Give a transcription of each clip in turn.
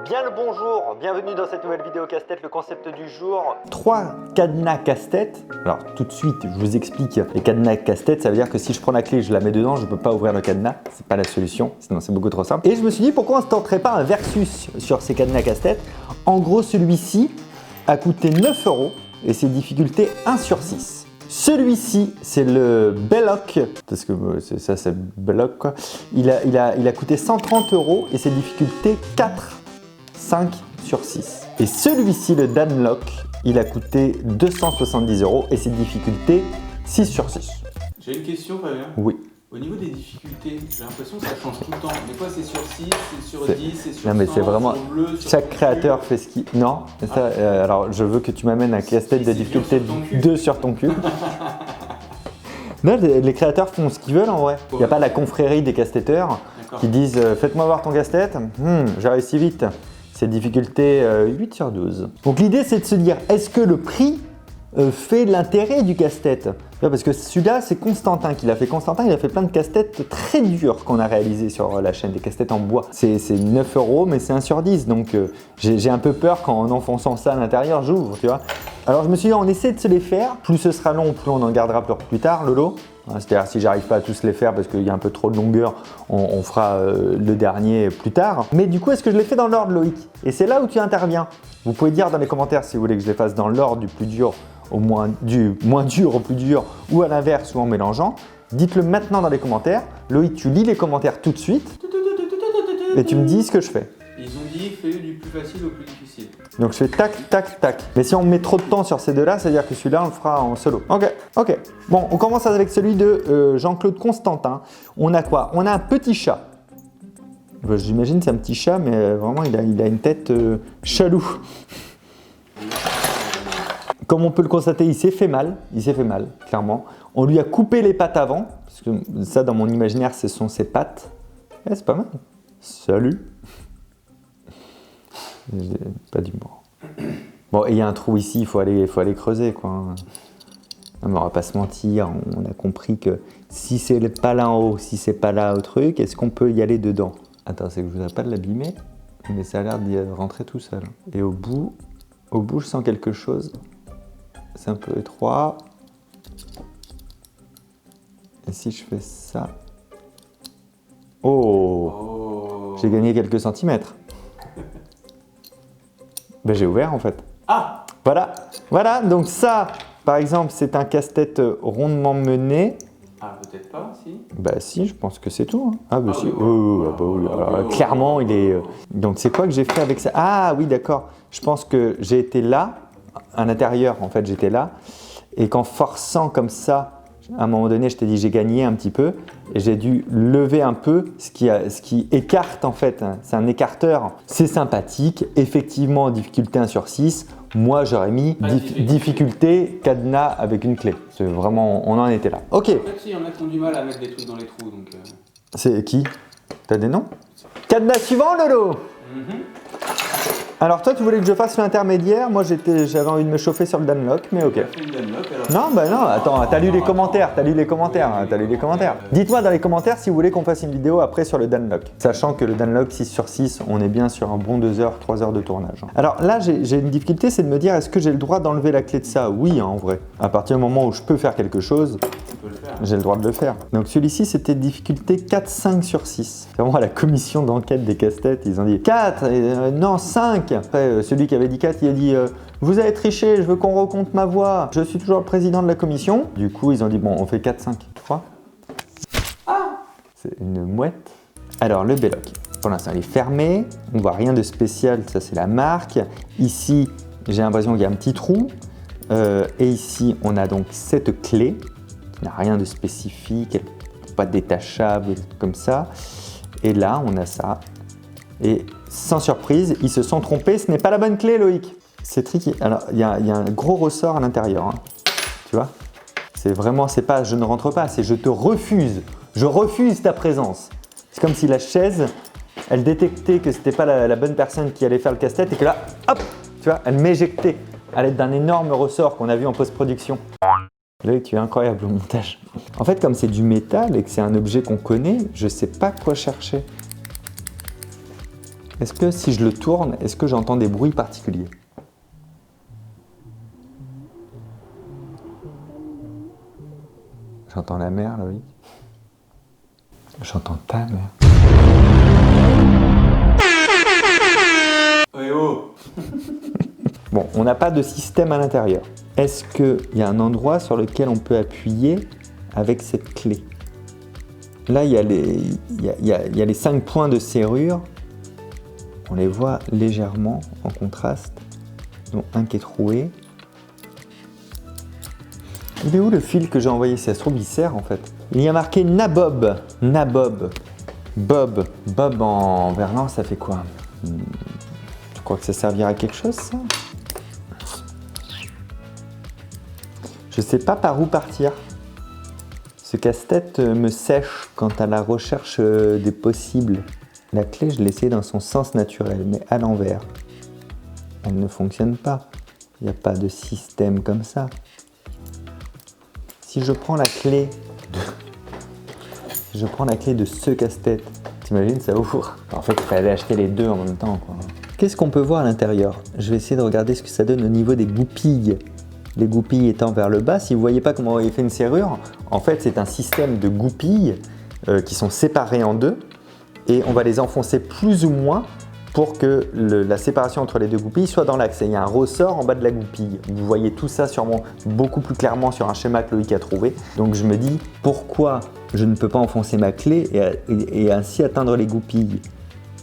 Bien le bonjour, bienvenue dans cette nouvelle vidéo casse-tête, le concept du jour. 3 cadenas casse-tête. Alors tout de suite, je vous explique, les cadenas casse-tête, ça veut dire que si je prends la clé et je la mets dedans, je ne peux pas ouvrir le cadenas. C'est pas la solution, sinon c'est beaucoup trop simple. Et je me suis dit, pourquoi on ne se tenterait pas un versus sur ces cadenas casse-tête. En gros, celui-ci a coûté 9 € et ses difficultés 1 sur 6. Celui-ci, c'est le Belloc, parce que ça c'est Belloc quoi. Il a coûté 130 € et ses difficultés 5 sur 6. Et celui-ci, le Danlock, il a coûté 270 € et ses difficultés 6 sur 6. J'ai une question, Fabien. Oui. Au niveau des difficultés, j'ai l'impression que ça change tout le temps. Des fois c'est sur 6, c'est sur 10, c'est sur 100, non mais c'est vraiment, sur bleu, sur chaque créateur fait ce qu'il... Non, ça, alors je veux que tu m'amènes un casse-tête de difficulté 2 sur ton cul. Non, les créateurs font ce qu'ils veulent en vrai. Il n'y a pas la confrérie des casse-têteurs qui disent faites-moi voir ton casse-tête, j'ai réussi vite. C'est difficulté 8 sur 12. Donc l'idée c'est de se dire, est-ce que le prix fait l'intérêt du casse-tête? Parce que celui-là c'est Constantin qui l'a fait. Constantin il a fait plein de casse-têtes très durs qu'on a réalisé sur la chaîne, des casse-têtes en bois. C'est 9 € mais c'est 1 sur 10 donc j'ai un peu peur qu'en enfonçant ça à l'intérieur j'ouvre, tu vois. Alors je me suis dit on essaie de se les faire, plus ce sera long plus on en gardera plus tard le lot. C'est-à-dire si j'arrive pas à tous les faire parce qu'il y a un peu trop de longueur, on fera le dernier plus tard. Mais du coup, est-ce que je les fais dans l'ordre, Loïc? Et c'est là où tu interviens. Vous pouvez dire dans les commentaires si vous voulez que je les fasse dans l'ordre du plus dur au du moins dur au plus dur ou à l'inverse ou en mélangeant. Dites-le maintenant dans les commentaires. Loïc, tu lis les commentaires tout de suite et tu me dis ce que je fais. Ils ont dit fais du plus facile au plus difficile. Donc je fais tac, tac, tac. Mais si on met trop de temps sur ces deux-là, c'est-à-dire que celui-là, on le fera en solo. Ok. Bon, on commence avec celui de Jean-Claude Constantin. On a quoi? On a un petit chat. J'imagine c'est un petit chat, mais vraiment, il a une tête chalou. Comme on peut le constater, il s'est fait mal, clairement. On lui a coupé les pattes avant, parce que ça, dans mon imaginaire, ce sont ses pattes. C'est pas mal. Salut. Pas d'humour. Bon, et il y a un trou ici, il faut aller creuser, quoi. Non, mais on va pas se mentir, on a compris que si c'est pas là en haut, si c'est pas là au truc, est-ce qu'on peut y aller dedans? Attends, c'est que je voudrais pas de l'abîmer, mais ça a l'air d'y rentrer tout seul. Et au bout, je sens quelque chose. C'est un peu étroit. Et si je fais ça... Oh. J'ai gagné quelques centimètres. Ben, j'ai ouvert en fait. Ah! Voilà, donc ça, par exemple, c'est un casse-tête rondement mené. Ah, peut-être pas, si? Bah si, je pense que c'est tout. Hein. Ah bah si, alors, clairement, il est... Donc c'est quoi que j'ai fait avec ça? Ah oui, d'accord. Je pense que j'ai été là, à l'intérieur, en fait, j'étais là. Et qu'en forçant comme ça, à un moment donné, je t'ai dit j'ai gagné un petit peu et j'ai dû lever un peu, ce qui écarte en fait, c'est un écarteur. C'est sympathique, effectivement difficulté 1 sur 6, moi j'aurais mis difficulté cadenas avec une clé. C'est vraiment, on en était là. Ok. En fait, si, il y en a qui ont du mal à mettre des trucs dans les trous, donc... C'est qui? T'as des noms? Cadenas suivant, Lolo. Alors toi tu voulais que je fasse l'intermédiaire, moi j'avais envie de me chauffer sur le Danlock, mais ok. Non, bah non, attends, t'as lu les commentaires, Dites-moi dans les commentaires si vous voulez qu'on fasse une vidéo après sur le Danlock. Sachant que le Danlock 6 sur 6, on est bien sur un bon 2 heures, 3 heures de tournage. Alors là j'ai une difficulté, c'est de me dire est-ce que j'ai le droit d'enlever la clé de ça? Oui, hein, en vrai. À partir du moment où je peux faire quelque chose, j'ai le droit de le faire. Donc celui-ci c'était difficulté 4-5 sur 6. C'est vraiment à la commission d'enquête des casse-têtes, ils ont dit 4, non 5. Après celui qui avait dit 4, il a dit vous avez triché, je veux qu'on recompte ma voix. Je suis toujours le président de la commission. Du coup ils ont dit bon on fait 4-5. 3. Ah, c'est une mouette. Alors le Belloc, pour l'instant il est fermé. On voit rien de spécial, ça c'est la marque. Ici j'ai l'impression qu'il y a un petit trou. Et ici on a donc cette clé. Il n'y a rien de spécifique, elle n'est pas détachable, comme ça. Et là, on a ça. Et sans surprise, ils se sont trompés, ce n'est pas la bonne clé, Loïc. C'est tricky. Alors, il y a un gros ressort à l'intérieur. Hein. Tu vois? C'est vraiment, c'est pas je ne rentre pas, c'est je te refuse. Je refuse ta présence. C'est comme si la chaise, elle détectait que ce n'était pas la bonne personne qui allait faire le casse-tête et que là, hop, tu vois, elle m'éjectait à l'aide d'un énorme ressort qu'on a vu en post-production. Là, tu es incroyable au montage. En fait, comme c'est du métal et que c'est un objet qu'on connaît, je sais pas quoi chercher. Est-ce que si je le tourne, est-ce que j'entends des bruits particuliers? J'entends la mer, Loïc. J'entends ta mère. Ouais, oh. Bon, on n'a pas de système à l'intérieur. Est-ce qu'il y a un endroit sur lequel on peut appuyer avec cette clé? Là, il y a les 5 points de serrure. On les voit légèrement en contraste. Dont un qui est troué. Il est où le fil que j'ai envoyé? Ça se trouve, il sert en fait. Il y a marqué Nabob. Nabob. Bob. Bob en verlan, ça fait quoi? Tu crois que ça servira à quelque chose, ça? Je sais pas par où partir. Ce casse-tête me sèche quant à la recherche des possibles. La clé, je l'ai essayée dans son sens naturel, mais à l'envers. Elle ne fonctionne pas. Il n'y a pas de système comme ça. Si je prends la clé de ce casse-tête, t'imagines, ça ouvre. En fait, il fallait acheter les deux en même temps, quoi. Qu'est-ce qu'on peut voir à l'intérieur? Je vais essayer de regarder ce que ça donne au niveau des goupilles. Les goupilles étant vers le bas, si vous ne voyez pas comment il fait une serrure, en fait, c'est un système de goupilles qui sont séparées en deux et on va les enfoncer plus ou moins pour que la séparation entre les deux goupilles soit dans l'axe. Il y a un ressort en bas de la goupille. Vous voyez tout ça sûrement beaucoup plus clairement sur un schéma que Loïc a trouvé. Donc je me dis, pourquoi je ne peux pas enfoncer ma clé et ainsi atteindre les goupilles?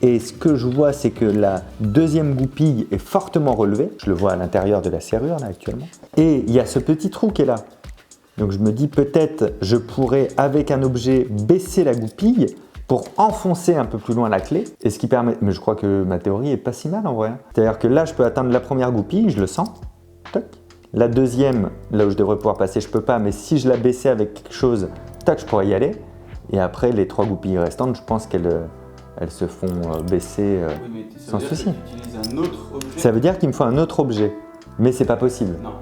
Et ce que je vois, c'est que la deuxième goupille est fortement relevée. Je le vois à l'intérieur de la serrure là actuellement. Et il y a ce petit trou qui est là. Donc je me dis, peut-être je pourrais avec un objet baisser la goupille pour enfoncer un peu plus loin la clé, et ce qui permet, mais je crois que ma théorie est pas si mal en vrai. C'est-à-dire que là, je peux atteindre la première goupille, je le sens, tac. La deuxième, là où je devrais pouvoir passer, je peux pas, mais si je la baissais avec quelque chose, tac, je pourrais y aller. Et après, les 3 goupilles restantes, je pense qu'elles se font baisser Oui, mais sans souci. tu utilises un autre objet. Ça veut dire qu'il me faut un autre objet, mais c'est pas possible. Non.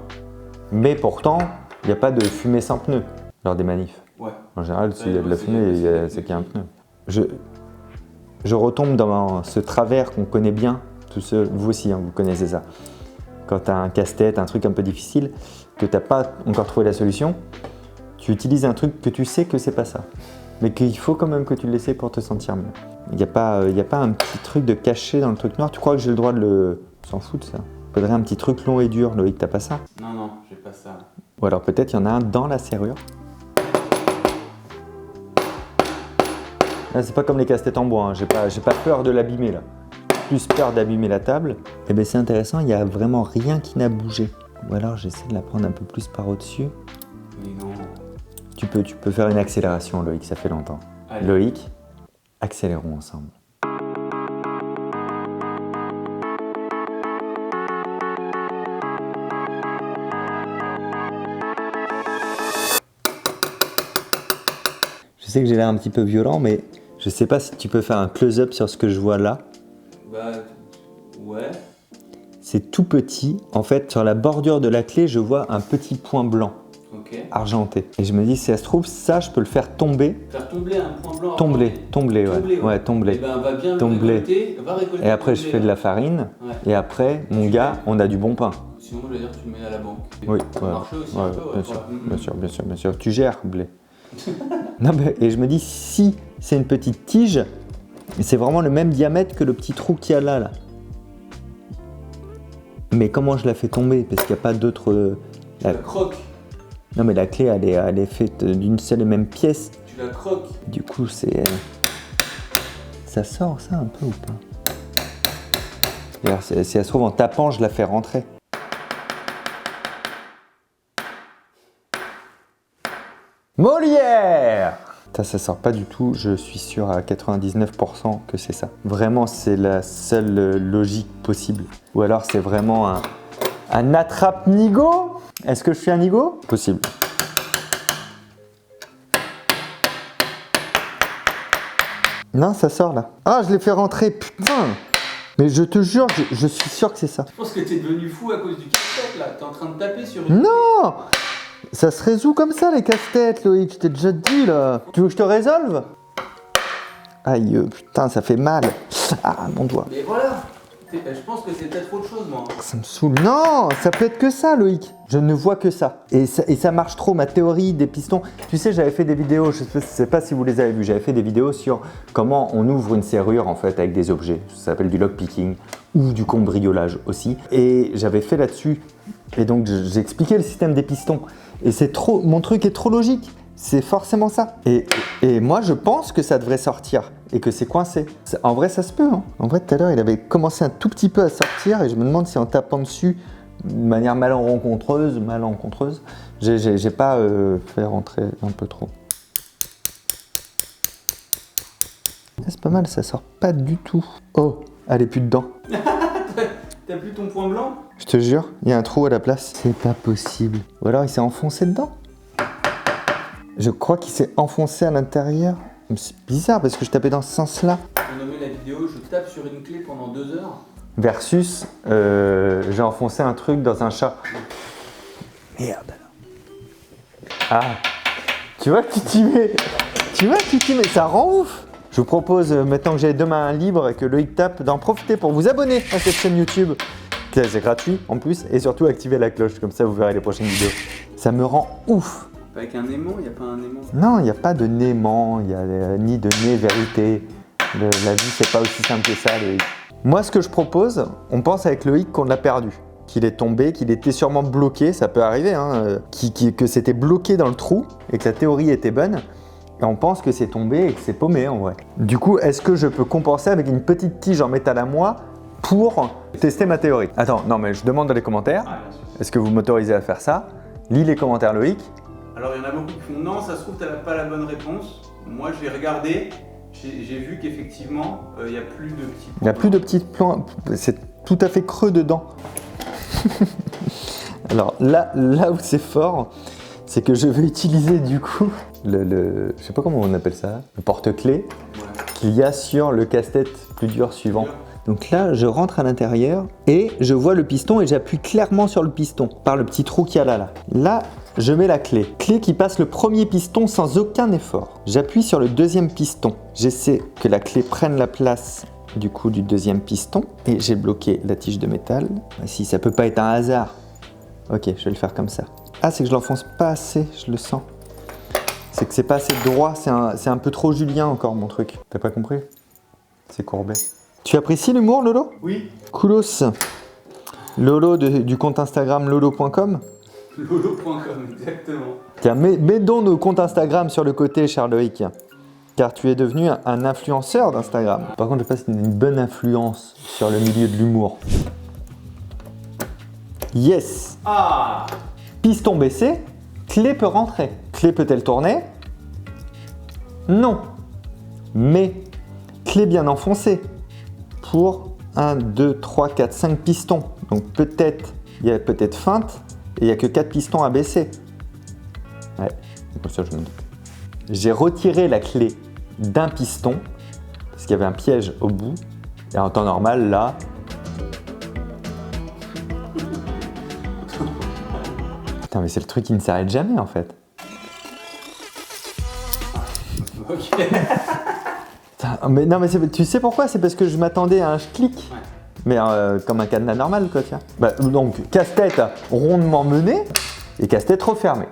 Mais pourtant, il n'y a pas de fumée sans pneu lors des manifs. Ouais. En général, s'il y a de la fumée, c'est qu'il y a un pneu. Je retombe dans ce travers qu'on connaît bien, tous ceux, vous aussi, hein, vous connaissez ça. Quand tu as un casse-tête, un truc un peu difficile, que tu n'as pas encore trouvé la solution, tu utilises un truc que tu sais que c'est pas ça, mais qu'il faut quand même que tu l'essaies pour te sentir mieux. Il n'y a pas un petit truc de caché dans le truc noir. Tu crois que j'ai le droit de le... On s'en fout de ça. Il faudrait un petit truc long et dur, Loïc, t'as pas ça? Non, j'ai pas ça. Ou alors peut-être il y en a un dans la serrure. Là, c'est pas comme les casse-têtes en bois, hein. J'ai pas peur de l'abîmer là. Plus peur d'abîmer la table. Et bien c'est intéressant, il n'y a vraiment rien qui n'a bougé. Ou alors j'essaie de la prendre un peu plus par au-dessus. Mais non. Tu peux faire une accélération, Loïc, ça fait longtemps. Allez. Loïc, accélérons ensemble. Je sais que j'ai l'air un petit peu violent, mais je sais pas si tu peux faire un close-up sur ce que je vois là. Bah, ouais. C'est tout petit. En fait, sur la bordure de la clé, je vois un petit point blanc, argenté. Et je me dis, si ça se trouve, ça, je peux le faire tomber. Faire tomber un point blanc. Tombler, ouais. Ouais, tombler. Et ben, va bien Tombler. va récolter. Et après, je fais de la farine. Ouais. Et après, mon gars, on a du bon pain. Sinon, je veux dire, tu le mets à la banque. Oui, Ça ouais. marche aussi Ouais, un peu, ouais. bien sûr. Tu gères, blé. Non, mais, et je me dis, si c'est une petite tige, c'est vraiment le même diamètre que le petit trou qu'il y a là. Mais comment je la fais tomber? Parce qu'il n'y a pas d'autre... Tu la croques. Non, mais la clé, elle est faite d'une seule et même pièce. Tu la croques. Du coup, c'est... Ça sort, ça, un peu ou pas? D'ailleurs, si elle se trouve en tapant, je la fais rentrer. Molière! Ça sort pas du tout, je suis sûr à 99% que c'est ça. Vraiment, c'est la seule logique possible. Ou alors, c'est vraiment un attrape-nigo? Est-ce que je suis un nigo? Possible. Non, ça sort là. Ah, je l'ai fait rentrer, putain! Mais je te jure, je suis sûr que c'est ça. Je pense que t'es devenu fou à cause du casse-tête là. T'es en train de taper sur une. Non! Ça se résout comme ça les casse-têtes, Loïc, je t'ai déjà dit là. Tu veux que je te résolve? Aïe, putain, ça fait mal. Ah, mon doigt. Mais voilà. Je pense que c'est peut-être autre chose, moi. Ça me saoule. Non, ça peut être que ça, Loïc. Je ne vois que ça. Et ça marche trop, ma théorie des pistons. Tu sais, j'avais fait des vidéos, je ne sais pas si vous les avez vues, j'avais fait des vidéos sur comment on ouvre une serrure en fait avec des objets. Ça s'appelle du lockpicking ou du cambriolage aussi. Et j'avais fait là-dessus. Et donc, j'ai expliqué le système des pistons. Et c'est trop, mon truc est trop logique. C'est forcément ça. Et moi, je pense que ça devrait sortir et que c'est coincé. En vrai, ça se peut. Hein. En vrai, tout à l'heure, il avait commencé un tout petit peu à sortir et je me demande si en tapant dessus, de manière malencontreuse, j'ai pas fait rentrer un peu trop. Ah, c'est pas mal, ça sort pas du tout. Oh, elle est plus dedans. T'as plus ton point blanc? Je te jure, il y a un trou à la place. C'est pas possible. Ou alors il s'est enfoncé dedans. Je crois qu'il s'est enfoncé à l'intérieur. C'est bizarre parce que je tapais dans ce sens-là. J'ai nommé la vidéo « Je tape sur une clé pendant 2 heures ». Versus, j'ai enfoncé un truc dans un chat. Merde. Ah, tu vois que tu t'y mets. Ça rend ouf. Je vous propose, maintenant que j'ai 2 mains libres et que Loïc tape, d'en profiter pour vous abonner à cette chaîne YouTube. C'est gratuit en plus. Et surtout activer la cloche, comme ça vous verrez les prochaines vidéos. Ça me rend ouf. Avec un aimant, il n'y a pas un aimant? Non, il n'y a pas de nément, il n'y a ni de nez vérité. La vie, c'est pas aussi simple que ça, Loïc. Moi, ce que je propose, on pense avec Loïc qu'on l'a perdu. Qu'il est tombé, qu'il était sûrement bloqué, ça peut arriver, hein, que c'était bloqué dans le trou et que la théorie était bonne. Et on pense que c'est tombé et que c'est paumé en vrai. Du coup, est-ce que je peux compenser avec une petite tige en métal à moi pour tester ma théorie? Attends, non mais je demande dans les commentaires. Ah, bien sûr. Est-ce que vous m'autorisez à faire ça? Lis les commentaires, Loïc. Alors, il y en a beaucoup qui font « Non, ça se trouve, tu n'as pas la bonne réponse ». Moi, j'ai regardé, j'ai vu qu'effectivement, il n'y a plus de petits points. Il n'y a plus de petits plans, c'est tout à fait creux dedans. Alors là où c'est fort, c'est que je vais utiliser du coup je sais pas comment on appelle ça, le porte-clés qu'il y a sur le casse-tête plus dur suivant. Donc là, je rentre à l'intérieur et je vois le piston et j'appuie clairement sur le piston par le petit trou qu'il y a là. Là, je mets la clé. Clé qui passe le premier piston sans aucun effort. J'appuie sur le deuxième piston. J'essaie que la clé prenne la place du coup du deuxième piston et j'ai bloqué la tige de métal. Si ça peut pas être un hasard. Ok, je vais le faire comme ça. Ah, c'est que je l'enfonce pas assez, je le sens. C'est que c'est pas assez droit, c'est un peu trop Julien encore mon truc. T'as pas compris? C'est courbé. Tu apprécies l'humour, Lolo? Oui. Coolos. Lolo du compte Instagram lolo.com. Lolo.com, exactement. Tiens, mets donc nos comptes Instagram sur le côté, cher Loïc. Car tu es devenu un influenceur d'Instagram. Par contre, je sais pas si c'est une bonne influence sur le milieu de l'humour. Yes. Ah! Piston baissé, clé peut rentrer. Clé peut-elle tourner? Non. Mais clé bien enfoncée pour 1, 2, 3, 4, 5 pistons. Donc peut-être, il y a peut-être feinte et il n'y a que 4 pistons à baisser. Ouais, c'est comme ça que je me doute. J'ai retiré la clé d'un piston parce qu'il y avait un piège au bout. Et en temps normal, là, putain, mais c'est le truc qui ne s'arrête jamais en fait. Ok. Putain, mais non, mais tu sais pourquoi? C'est parce que je m'attendais à un clic. Ouais. Mais comme un cadenas normal, quoi, tiens. Bah, donc, casse-tête rondement mené et casse-tête refermé.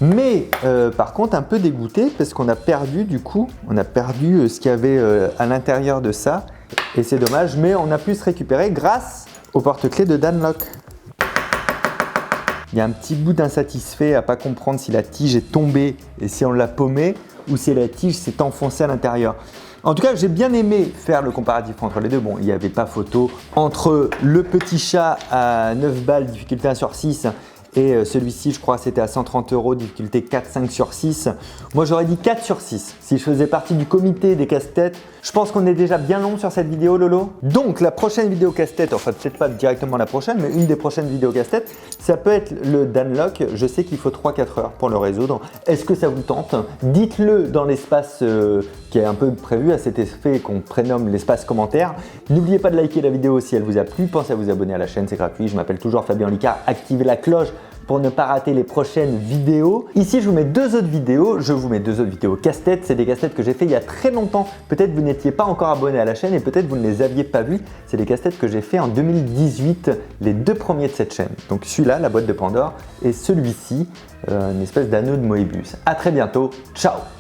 Mais par contre, un peu dégoûté parce qu'on a perdu, du coup, ce qu'il y avait à l'intérieur de ça. Et c'est dommage, mais on a pu se récupérer grâce au porte-clés de Danlock. Il y a un petit bout d'insatisfait à pas comprendre si la tige est tombée et si on l'a paumée ou si la tige s'est enfoncée à l'intérieur. En tout cas, j'ai bien aimé faire le comparatif entre les deux. Bon, il n'y avait pas photo entre le petit chat à 9 balles, difficulté 1 sur 6, et celui-ci, je crois, c'était à 130 €, difficulté 4, 5 sur 6. Moi, j'aurais dit 4 sur 6. Si je faisais partie du comité des casse-têtes, je pense qu'on est déjà bien long sur cette vidéo, Lolo. Donc, la prochaine vidéo casse-tête, enfin, peut-être pas directement la prochaine, mais une des prochaines vidéos casse-tête, ça peut être le Danlock. Je sais qu'il faut 3-4 heures pour le résoudre. Est-ce que ça vous tente? Dites-le dans l'espace qui est un peu prévu à cet effet qu'on prénomme l'espace commentaire. N'oubliez pas de liker la vidéo si elle vous a plu, pensez à vous abonner à la chaîne, c'est gratuit. Je m'appelle toujours Fabien Licard, activez la cloche pour ne pas rater les prochaines vidéos. Ici, je vous mets deux autres vidéos. Je vous mets deux autres vidéos casse-tête. C'est des casse-têtes que j'ai fait il y a très longtemps. Peut-être vous n'étiez pas encore abonné à la chaîne et peut-être vous ne les aviez pas vus. C'est des casse-têtes que j'ai fait en 2018, les deux premiers de cette chaîne. Donc celui-là, la boîte de Pandore, et celui-ci, une espèce d'anneau de Moebius. À très bientôt. Ciao!